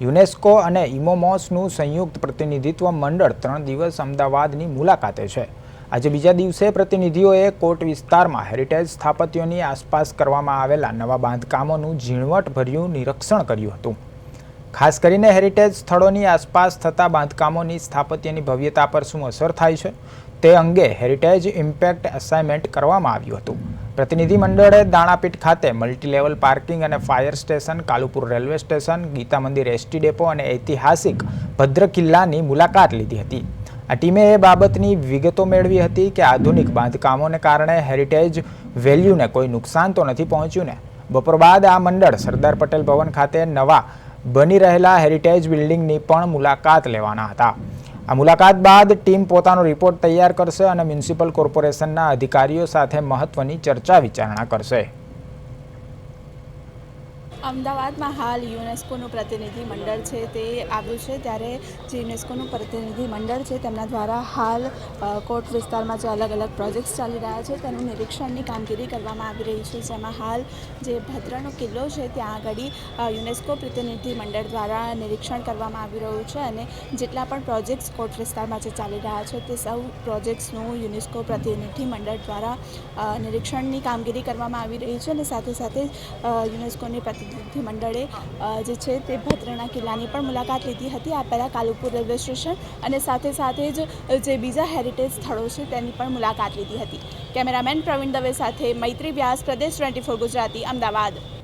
UNESCO અને ઇમોમોસનું સંયુક્ત પ્રતિનિધિત્વ મંડળ 3 દિવસ અમદાવાદની મુલાકાતે છે। આજે બીજા દિવસે પ્રતિનિધિઓએ કોટ વિસ્તારમાં હેરિટેજ સ્થાપત્યોની આસપાસ કરવામાં આવેલા નવા બાંધકામોનું ઝીણવટભર્યું નિરીક્ષણ કર્યું હતું। ખાસ કરીને હેરિટેજ સ્થળોની આસપાસ થતા બાંધકામોની સ્થાપત્યની ભવ્યતા પર શું અસર થાય છે તે અંગે હેરિટેજ ઇમ્પેક્ટ અસાઇનમેન્ટ કરવામાં આવ્યું હતું। પ્રતિનિધિ મંડળે દાણાપીઠ ખાતે મલ્ટીલેવલ પાર્કિંગ અને fire station, Kalupur railway station, Geeta Mandir ST depot અને ઐતિહાસિક ભદ્ર કિલ્લાની મુલાકાત લીધી હતી। આ ટીમે એ બાબતની વિગતો મેળવી હતી કે આધુનિક બાંધકામોને કારણે હેરિટેજ વેલ્યુને કોઈ નુકસાન તો નથી પહોંચ્યું ને। બપોર બાદ આ મંડળ સરદાર પટેલ ભવન ખાતે નવા બની રહેલા હેરિટેજ બિલ્ડિંગની પણ મુલાકાત લેવાના હતા। આ મુલાકાત બાદ ટીમ પોતાનો રિપોર્ટ તૈયાર કરશે અને મ્યુનિસિપલ કોર્પોરેશનના અધિકારીઓ સાથે મહત્વની ચર્ચા વિચારણા કરશે। અમદાવાદમાં હાલ યુનેસ્કોનું પ્રતિનિધિ મંડળ છે તે આવ્યું છે, ત્યારે જે યુનેસ્કોનું પ્રતિનિધિ મંડળ છે તેમના દ્વારા હાલ કોટ વિસ્તારમાં જે અલગ અલગ પ્રોજેક્ટ્સ ચાલી રહ્યા છે તેનું નિરીક્ષણની કામગીરી કરવામાં આવી રહી છે, જેમાં હાલ જે ભદ્રનો કિલ્લો છે ત્યાં આગળ યુનેસ્કો પ્રતિનિધિ મંડળ દ્વારા નિરીક્ષણ કરવામાં આવી રહ્યું છે અને જેટલા પણ પ્રોજેક્ટ્સ કોટ વિસ્તારમાં જે ચાલી રહ્યા છે તે સૌ પ્રોજેક્ટ્સનું યુનેસ્કો પ્રતિનિધિ મંડળ દ્વારા નિરીક્ષણની કામગીરી કરવામાં આવી રહી છે અને સાથે સાથે યુનેસ્કોની પ્રતિનિધિ મંડળે જે છે તે ભદ્રના કિલ્લાની પણ મુલાકાત લીધી હતી। આ પહેલાં કાલુપુર રેલવે સ્ટેશન અને સાથે સાથે જ જે બીજા હેરિટેજ સ્થળો છે તેની પણ મુલાકાત લીધી હતી। કેમેરામેન પ્રવીણ દવે સાથે મૈત્રી વ્યાસ, પ્રદેશ 24 ગુજરાતી, અમદાવાદ।